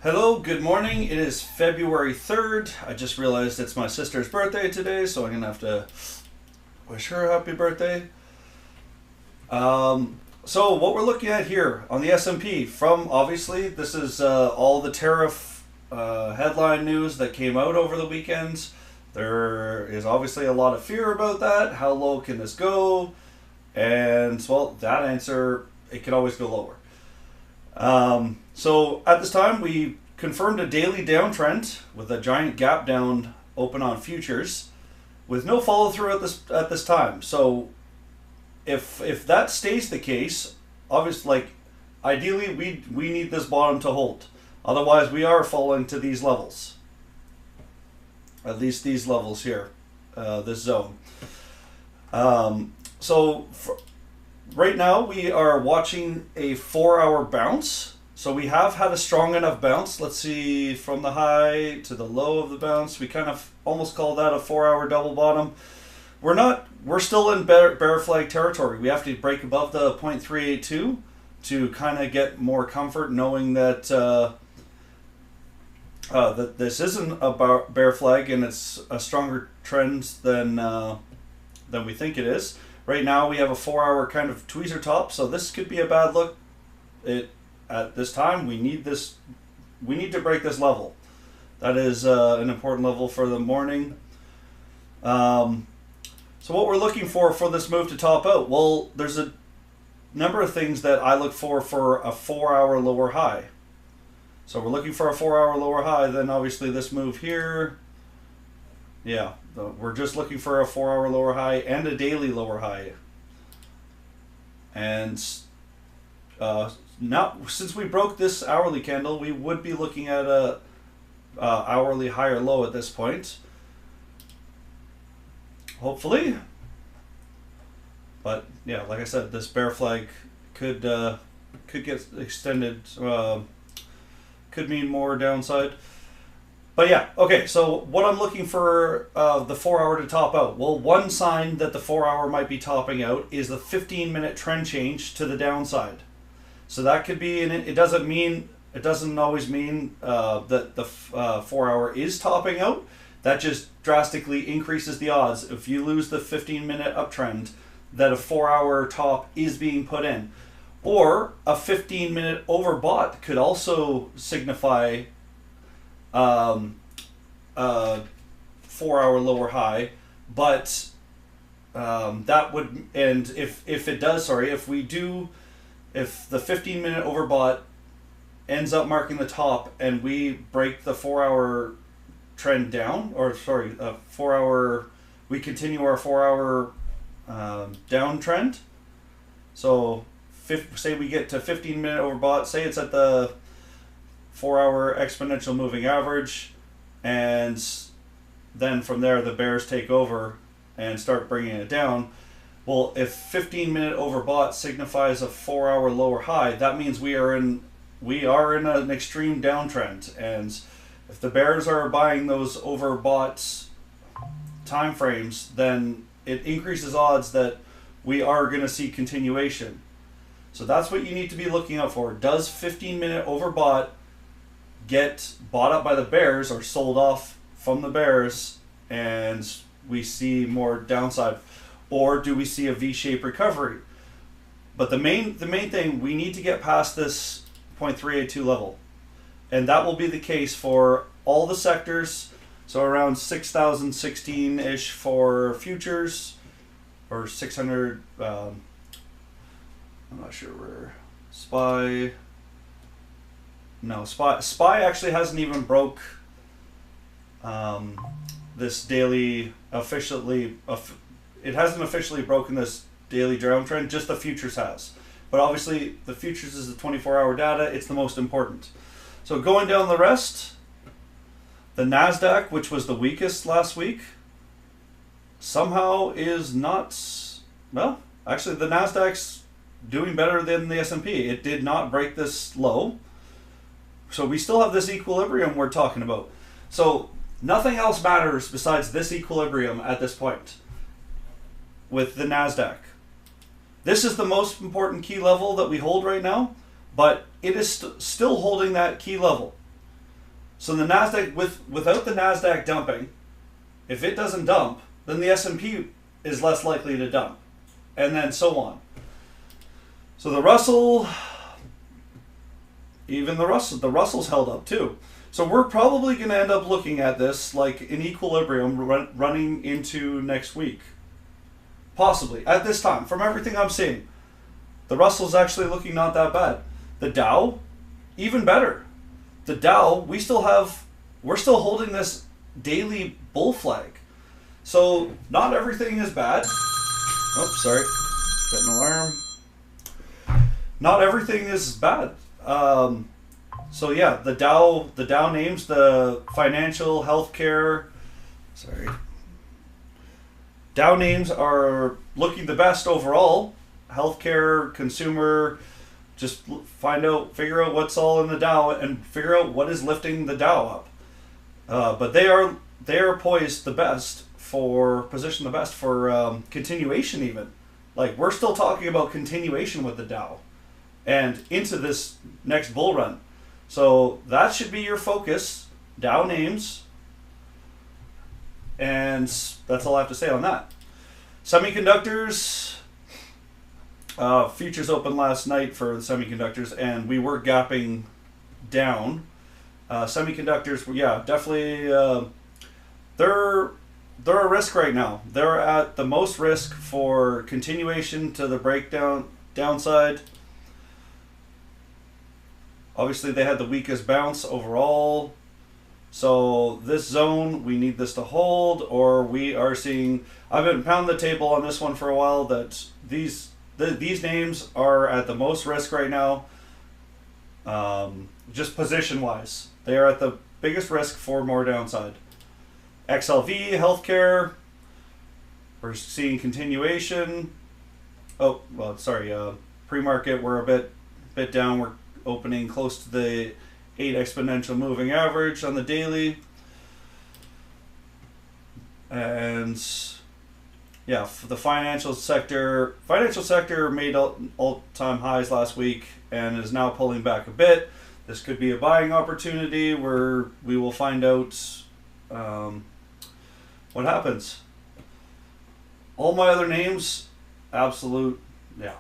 Hello, good morning. It is February 3rd. I just realized it's my sister's birthday today, so I'm going to have to wish her a happy birthday. So what we're looking at here on the S&P, from obviously this is all the tariff headline news that came out over the weekend. There is obviously a lot of fear about that. How low can this go? And well, that answer, it can always go lower. So at this time, we confirmed a daily downtrend with a giant gap down open on futures with no follow through at this time. So if that stays the case, obviously, ideally we need this bottom to hold. Otherwise, we are falling to these levels. At least these levels here, this zone. Right now we are watching a 4-hour bounce. So we have had a strong enough bounce. Let's see, from the high to the low of the bounce, we kind of almost call that a 4-hour double bottom. We're still in bear flag territory. We have to break above the 0.382 to kind of get more comfort, knowing that that this isn't a bear flag and it's a stronger trend than we think it is. Right now we have a 4-hour kind of tweezer top, so this could be a bad look. At this time, we need to break this level. That is an important level for the morning. So what we're looking for this move to top out, well, there's a number of things that I look for a 4-hour lower high. So we're looking for a 4-hour lower high, then obviously this move here, yeah, we're just looking for a 4-hour lower high and a daily lower high. And now, since we broke this hourly candle, we would be looking at a hourly higher low at this point. Hopefully. But yeah, like I said, this bear flag could get extended. Could mean more downside. But yeah, okay, so what I'm looking for the 4-hour to top out. Well, one sign that the 4-hour might be topping out is the 15-minute trend change to the downside. So that could be, and it doesn't always mean that the 4-hour is topping out. That just drastically increases the odds. If you lose the 15-minute uptrend, that a 4-hour top is being put in. Or a 15-minute overbought could also signify a 4-hour lower high, but that would, and if it does, if the 15-minute overbought ends up marking the top and we break the 4-hour trend down, we continue our 4-hour downtrend. So say we get to 15-minute overbought, say it's at the 4-hour exponential moving average, and then from there the bears take over and start bringing it down. Well, if 15-minute overbought signifies a 4-hour lower high, that means we are in an extreme downtrend. And if the bears are buying those overbought time frames, then it increases odds that we are going to see continuation. So that's what you need to be looking out for. Does 15-minute overbought get bought up by the bears or sold off from the bears, and we see more downside? Or do we see a V-shaped recovery? But the main thing, we need to get past this 0.382 level. And that will be the case for all the sectors. So around 6,016-ish for futures, or 600, I'm not sure where, SPY. No, SPY actually hasn't even broke this daily officially. It hasn't officially broken this daily downtrend, just the futures has. But obviously the futures is the 24-hour data, it's the most important. So going down the rest, the NASDAQ, which was the weakest last week, somehow is not, well, actually the NASDAQ's doing better than the S&P. It did not break this low. So we still have this equilibrium we're talking about. So nothing else matters besides this equilibrium at this point with the NASDAQ. This is the most important key level that we hold right now, but it is still holding that key level. So the Nasdaq, without the Nasdaq dumping, if it doesn't dump, then the S&P is less likely to dump, and then so on. So the Russell, even the Russell's held up too. So we're probably going to end up looking at this like an equilibrium running into next week. Possibly, at this time, from everything I'm seeing. The Russell's actually looking not that bad. The Dow, even better. The Dow, we're still holding this daily bull flag. So not everything is bad. Oh, sorry, got an alarm. Not everything is bad. So yeah, the Dow names, the financial, healthcare, Dow names are looking the best overall. Healthcare, consumer, just figure out what's all in the Dow and figure out what is lifting the Dow up. But they are poised the best for continuation even. Like, we're still talking about continuation with the Dow and into this next bull run. So that should be your focus, Dow names. And that's all I have to say on that. Semiconductors, futures opened last night for the semiconductors, and we were gapping down. Semiconductors, yeah, definitely, they're a risk right now. They're at the most risk for continuation to the breakdown downside. Obviously, they had the weakest bounce overall. So this zone, we need this to hold, or we are seeing, I've been pounding the table on this one for a while, that these names are at the most risk right now, just position-wise. They are at the biggest risk for more downside. XLV, healthcare, we're seeing continuation. Oh, well, sorry, pre-market, we're a bit down. We're opening close to the 8 exponential moving average on the daily. And yeah, for the financial sector made all-time highs last week and is now pulling back a bit. This could be a buying opportunity where we will find out what happens. All my other names, absolute, yeah.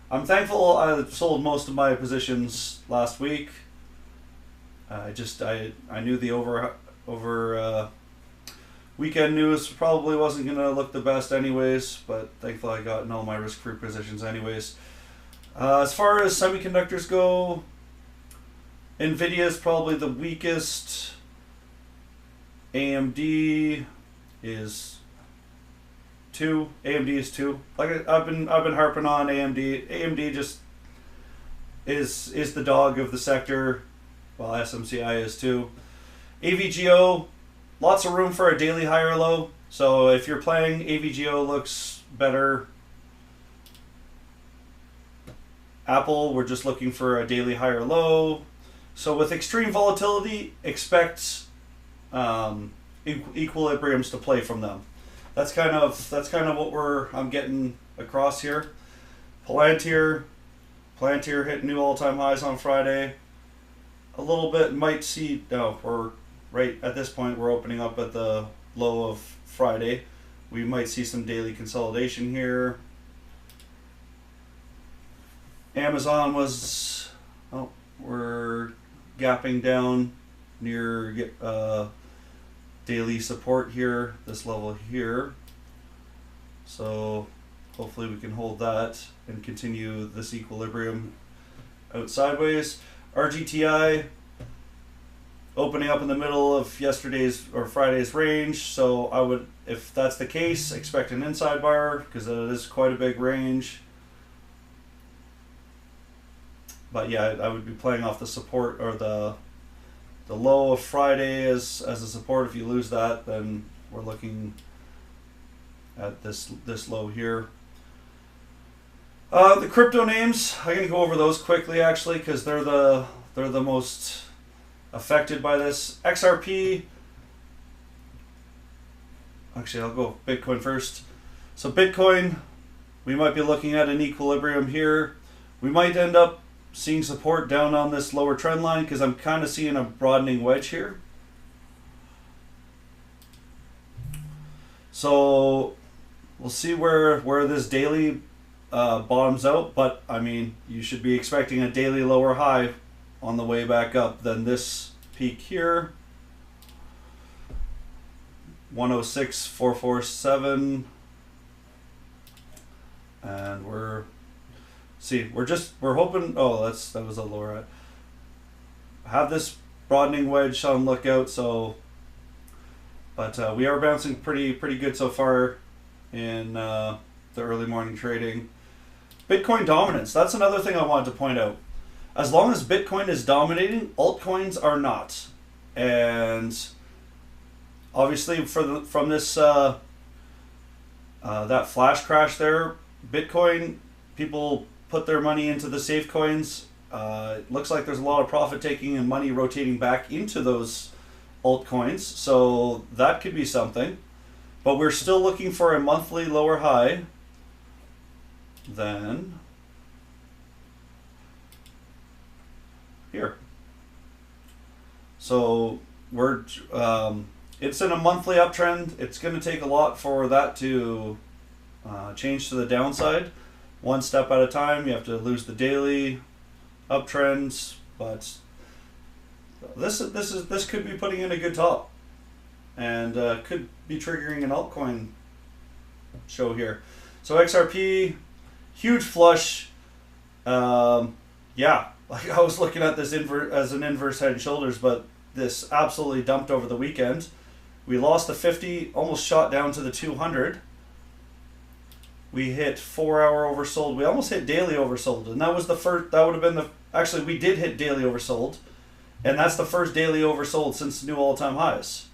I'm thankful I sold most of my positions last week. I knew the over weekend news probably wasn't going to look the best anyways, but thankfully I got in all my risk-free positions anyways. As far as semiconductors go, NVIDIA is probably the weakest. AMD is 2. AMD is 2. Like I've been harping on AMD. AMD just is the dog of the sector, while SMCI is too. AVGO, lots of room for a daily high or low. So if you're playing, AVGO looks better. Apple, we're just looking for a daily high or low. So with extreme volatility, expect equilibriums to play from them. That's kind of what I'm getting across here. Palantir hit new all-time highs on Friday. A little bit might see, no, we're right at this point, we're opening up at the low of Friday. We might see some daily consolidation here. Amazon was, oh, we're gapping down near daily support here, this level here. So hopefully we can hold that and continue this equilibrium out sideways. RGTI opening up in the middle of yesterday's or Friday's range. So I would, if that's the case, expect an inside bar because it is quite a big range. But yeah, I would be playing off the support or the low of Friday as a support. If you lose that, then we're looking at this low here. The crypto names, I'm gonna go over those quickly actually because they're the most affected by this. XRP. Actually, I'll go Bitcoin first. So Bitcoin, we might be looking at an equilibrium here. We might end up seeing support down on this lower trend line because I'm kind of seeing a broadening wedge here. So we'll see where this daily bottoms out, but I mean, you should be expecting a daily lower high on the way back up than this peak here. 106,447, and we're hoping. Oh, that was a lower. Have this broadening wedge on lookout. So, but we are bouncing pretty good so far in the early morning trading. Bitcoin dominance. That's another thing I wanted to point out. As long as Bitcoin is dominating, altcoins are not, and obviously, from this that flash crash there, Bitcoin, people put their money into the safe coins. It looks like there's a lot of profit taking and money rotating back into those altcoins, so that could be something. But we're still looking for a monthly lower high than here. So we're it's in a monthly uptrend. It's going to take a lot for that to change to the downside. One step at a time. You have to lose the daily uptrends, but this could be putting in a good top, and could be triggering an altcoin show here. So XRP, huge flush. Yeah, like I was looking at this as an inverse head and shoulders, but this absolutely dumped over the weekend. We lost the 50, almost shot down to the 200. We hit 4-hour oversold. We almost hit daily oversold, and that was the first. That would have been the. Actually, we did hit daily oversold, and that's the first daily oversold since new all-time highs.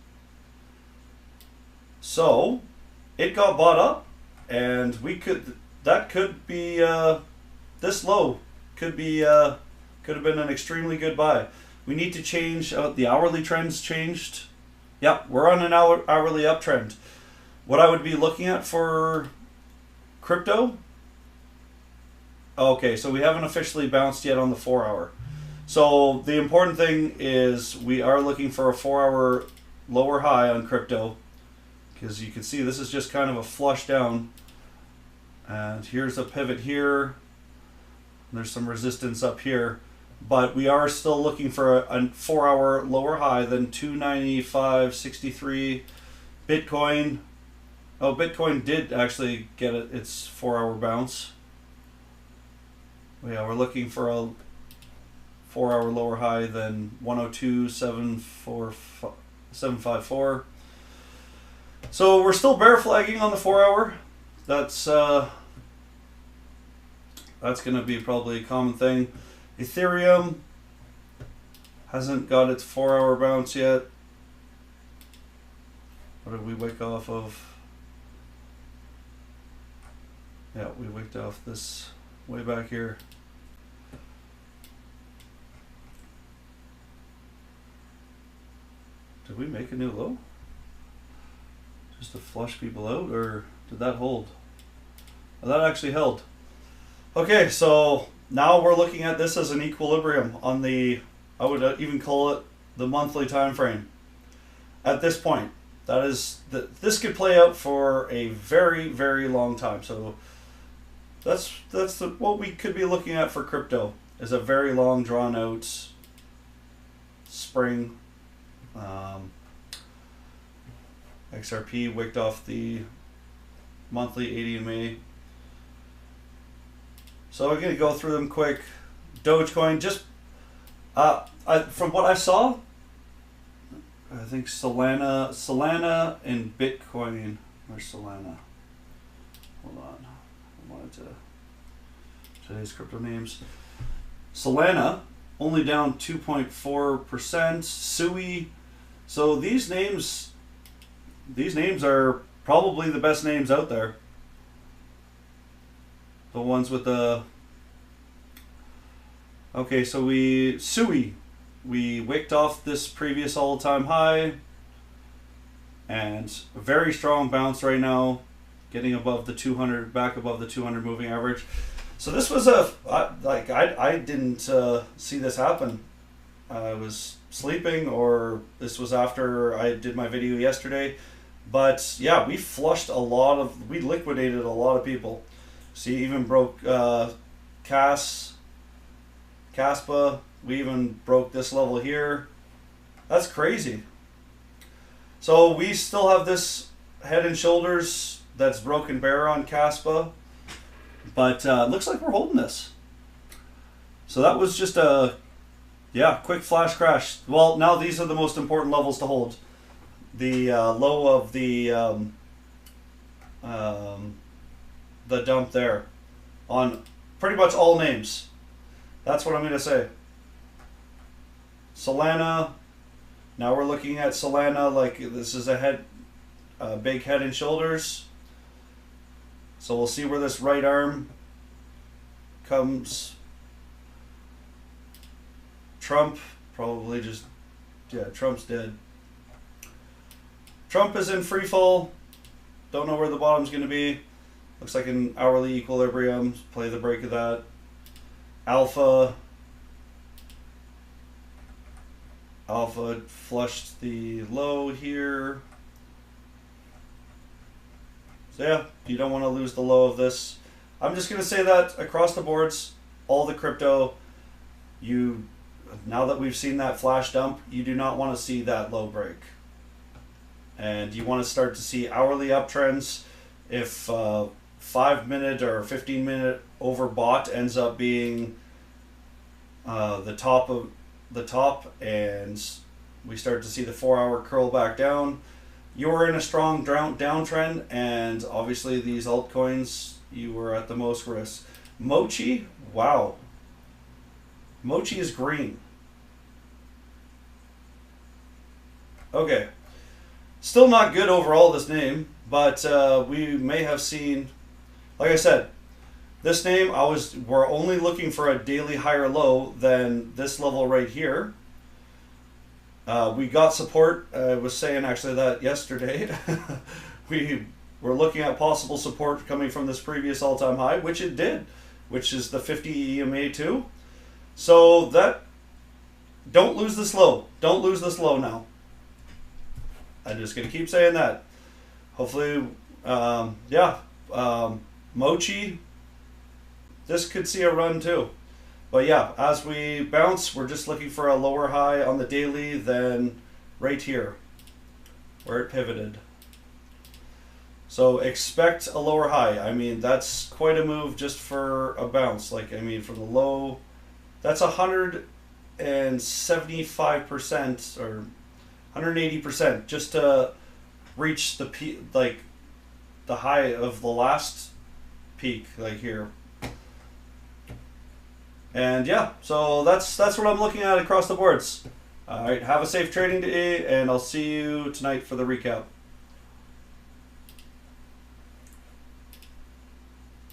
So, it got bought up, and we could. That could be this low. Could have been an extremely good buy. We need to change. The hourly trends changed. Yeah, we're on an hourly uptrend. What I would be looking at for crypto. Okay, so we haven't officially bounced yet on the 4-hour. So the important thing is we are looking for a 4-hour lower high on crypto, because you can see this is just kind of a flush down. And here's a pivot here. There's some resistance up here. But we are still looking for a 4-hour lower high than 295.63. Bitcoin. Oh, Bitcoin did actually get its 4-hour bounce. Yeah, we're looking for a 4-hour lower high than 102.754. So we're still bear flagging on the 4-hour. That's going to be probably a common thing. Ethereum hasn't got its 4-hour bounce yet. What did we wake off of? Yeah, we waked off this way back here. Did we make a new low? Just to flush people out, or did that hold? Oh, that actually held. Okay, so now we're looking at this as an equilibrium on the, I would even call it the monthly time frame. At this point, that is this could play out for a very, very long time. So that's what we could be looking at for crypto, is a very long, drawn out spring. XRP wicked off the monthly 80 MA. So we're going to go through them quick. Dogecoin, just from what I saw, I think Solana and Bitcoin. Where's Solana? Hold on. I wanted to today's crypto names. Solana only down 2.4%. Sui. So these names are probably the best names out there. The ones with the. Okay, so Sui, we wicked off this previous all-time high, and a very strong bounce right now, getting above the 200, back above the 200 moving average. So this was I didn't see this happen. I was sleeping, or this was after I did my video yesterday. But yeah, we liquidated a lot of people. See, even broke Caspa. We even broke this level here. That's crazy. So we still have this head and shoulders that's broken bare on Caspa. But it looks like we're holding this. So that was just a quick flash crash. Well, now these are the most important levels to hold. The low of the dump there on pretty much all names. That's what I'm going to say. Solana. Now we're looking at Solana like this is a big head and shoulders. So we'll see where this right arm comes. Trump probably just, Trump's dead. Trump is in free fall. Don't know where the bottom's going to be. Looks like an hourly equilibrium. Play the break of that. Alpha flushed the low here. So yeah, you don't want to lose the low of this. I'm just going to say that across the boards, all the crypto, now that we've seen that flash dump, you do not want to see that low break. And you want to start to see hourly uptrends. If 5-minute or 15-minute overbought ends up being the top, and we start to see the 4-hour curl back down, you're in a strong downtrend, and obviously these altcoins, you were at the most risk. MOCHI, wow. MOCHI is green. Okay. Still not good overall, this name, but we may have seen, like I said, this name, we're only looking for a daily higher low than this level right here. We got support. I was saying actually that yesterday. We were looking at possible support coming from this previous all-time high, which it did, which is the 50 EMA2. So don't lose this low. Don't lose this low now. I'm just going to keep saying that. Hopefully, MOCHI, this could see a run too. But yeah, as we bounce, we're just looking for a lower high on the daily than right here, where it pivoted. So expect a lower high. I mean, that's quite a move just for a bounce. Like, I mean, from the low, that's 175% or 180% just to reach the peak, like the high of the last peak, like here. And yeah, so that's what I'm looking at across the boards. All right, have a safe trading day, and I'll see you tonight for the recap.